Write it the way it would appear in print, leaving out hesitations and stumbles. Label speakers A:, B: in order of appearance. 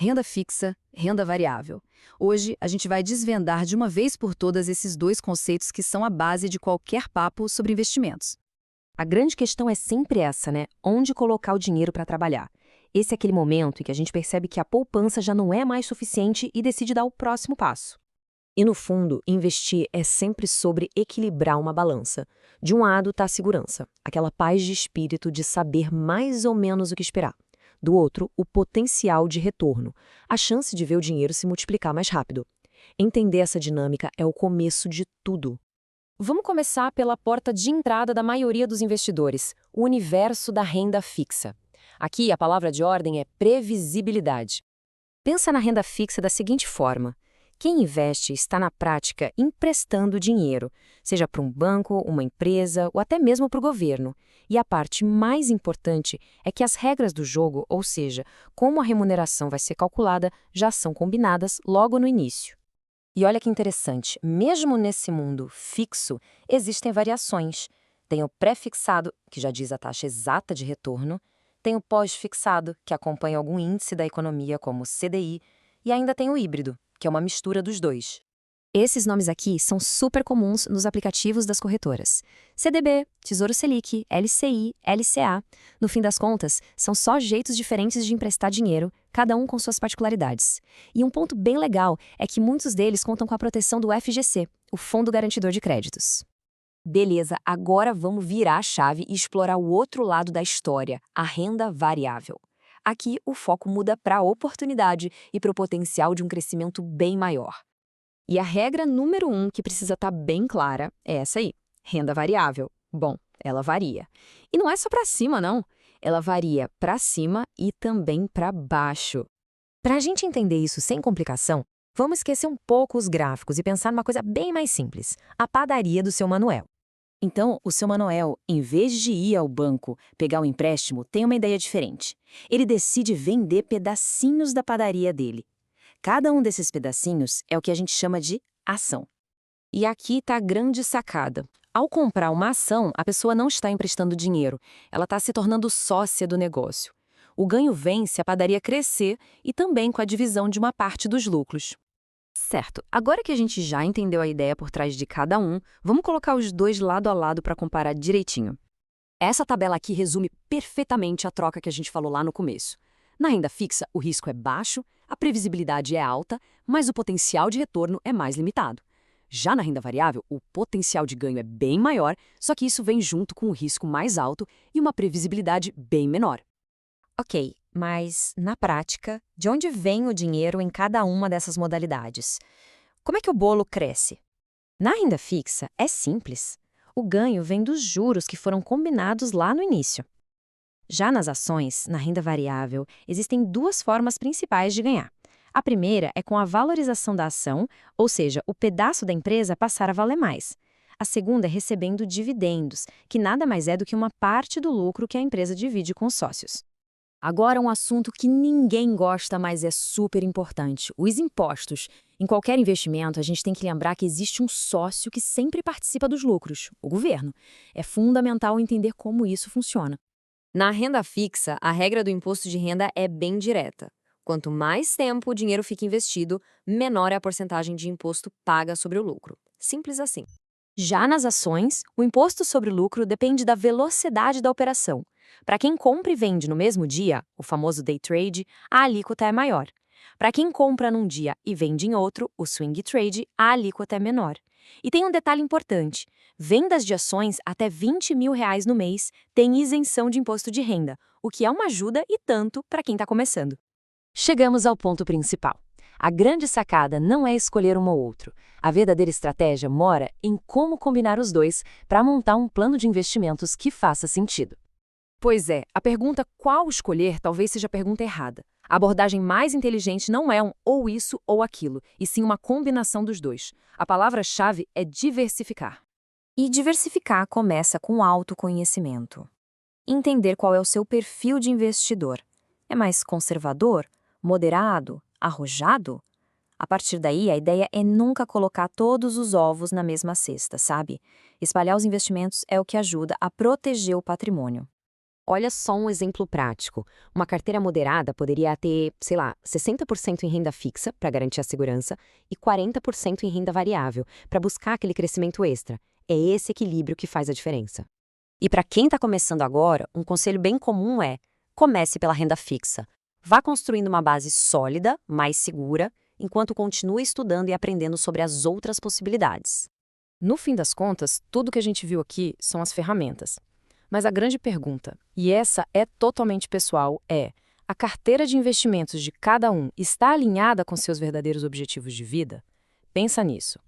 A: Renda fixa, renda variável. Hoje, a gente vai desvendar de uma vez por todas esses dois conceitos que são a base de qualquer papo sobre investimentos.
B: A grande questão é sempre essa, né? Onde colocar o dinheiro para trabalhar? Esse é aquele momento em que a gente percebe que a poupança já não é mais suficiente e decide dar o próximo passo. E no fundo, investir é sempre sobre equilibrar uma balança. De um lado está a segurança, aquela paz de espírito de saber mais ou menos o que esperar. Do outro, o potencial de retorno, a chance de ver o dinheiro se multiplicar mais rápido. Entender essa dinâmica é o começo de tudo. Vamos começar pela porta de entrada da maioria dos investidores, o universo da renda fixa. Aqui, a palavra de ordem é previsibilidade. Pensa na renda fixa da seguinte forma. Quem investe está, na prática, emprestando dinheiro, seja para um banco, uma empresa ou até mesmo para o governo. E a parte mais importante é que as regras do jogo, ou seja, como a remuneração vai ser calculada, já são combinadas logo no início. E olha que interessante, mesmo nesse mundo fixo, existem variações. Tem o pré-fixado, que já diz a taxa exata de retorno, tem o pós-fixado, que acompanha algum índice da economia, como o CDI, e ainda tem o híbrido, que é uma mistura dos dois.
A: Esses nomes aqui são super comuns nos aplicativos das corretoras. CDB, Tesouro Selic, LCI, LCA. No fim das contas, são só jeitos diferentes de emprestar dinheiro, cada um com suas particularidades. E um ponto bem legal é que muitos deles contam com a proteção do FGC, o Fundo Garantidor de Créditos.
B: Beleza, agora vamos virar a chave e explorar o outro lado da história, a renda variável. Aqui, o foco muda para a oportunidade e para o potencial de um crescimento bem maior.
A: E a regra número 1 que precisa estar bem clara é essa aí, renda variável. Bom, ela varia. E não é só para cima, não. Ela varia para cima e também para baixo.
B: Para a gente entender isso sem complicação, vamos esquecer um pouco os gráficos e pensar numa coisa bem mais simples, a padaria do seu Manuel.
C: Então, o seu Manuel, em vez de ir ao banco pegar o empréstimo, tem uma ideia diferente. Ele decide vender pedacinhos da padaria dele. Cada um desses pedacinhos é o que a gente chama de ação.
B: E aqui está a grande sacada. Ao comprar uma ação, a pessoa não está emprestando dinheiro, ela está se tornando sócia do negócio. O ganho vem se a padaria crescer e também com a divisão de uma parte dos lucros.
A: Certo, agora que a gente já entendeu a ideia por trás de cada um, vamos colocar os dois lado a lado para comparar direitinho.
C: Essa tabela aqui resume perfeitamente a troca que a gente falou lá no começo. Na renda fixa, o risco é baixo, a previsibilidade é alta, mas o potencial de retorno é mais limitado. Já na renda variável, o potencial de ganho é bem maior, só que isso vem junto com um risco mais alto e uma previsibilidade bem menor.
B: Ok, mas, na prática, de onde vem o dinheiro em cada uma dessas modalidades? Como é que o bolo cresce? Na renda fixa, é simples. O ganho vem dos juros que foram combinados lá no início. Já nas ações, na renda variável, existem duas formas principais de ganhar. A primeira é com a valorização da ação, ou seja, o pedaço da empresa passar a valer mais. A segunda é recebendo dividendos, que nada mais é do que uma parte do lucro que a empresa divide com os sócios.
C: Agora, um assunto que ninguém gosta, mas é super importante: os impostos. Em qualquer investimento, a gente tem que lembrar que existe um sócio que sempre participa dos lucros, o governo. É fundamental entender como isso funciona.
B: Na renda fixa, a regra do imposto de renda é bem direta. Quanto mais tempo o dinheiro fica investido, menor é a porcentagem de imposto paga sobre o lucro. Simples assim. Já nas ações, o imposto sobre o lucro depende da velocidade da operação. Para quem compra e vende no mesmo dia, o famoso day trade, a alíquota é maior. Para quem compra num dia e vende em outro, o swing trade, a alíquota é menor. E tem um detalhe importante: vendas de ações até R$ 20 mil no mês têm isenção de imposto de renda, o que é uma ajuda e tanto para quem está começando.
C: Chegamos ao ponto principal. A grande sacada não é escolher um ou outro. A verdadeira estratégia mora em como combinar os dois para montar um plano de investimentos que faça sentido.
A: Pois é, a pergunta qual escolher talvez seja a pergunta errada. A abordagem mais inteligente não é um ou isso ou aquilo, e sim uma combinação dos dois. A palavra-chave é diversificar.
B: E diversificar começa com autoconhecimento. Entender qual é o seu perfil de investidor. É mais conservador? Moderado? Arrojado? A partir daí, a ideia é nunca colocar todos os ovos na mesma cesta, sabe? Espalhar os investimentos é o que ajuda a proteger o patrimônio. Olha só um exemplo prático. Uma carteira moderada poderia ter, sei lá, 60% em renda fixa, para garantir a segurança, e 40% em renda variável, para buscar aquele crescimento extra. É esse equilíbrio que faz a diferença.
A: E para quem está começando agora, um conselho bem comum é: comece pela renda fixa. Vá construindo uma base sólida, mais segura, enquanto continue estudando e aprendendo sobre as outras possibilidades.
C: No fim das contas, tudo que a gente viu aqui são as ferramentas. Mas a grande pergunta, e essa é totalmente pessoal, é: a carteira de investimentos de cada um está alinhada com seus verdadeiros objetivos de vida? Pensa nisso.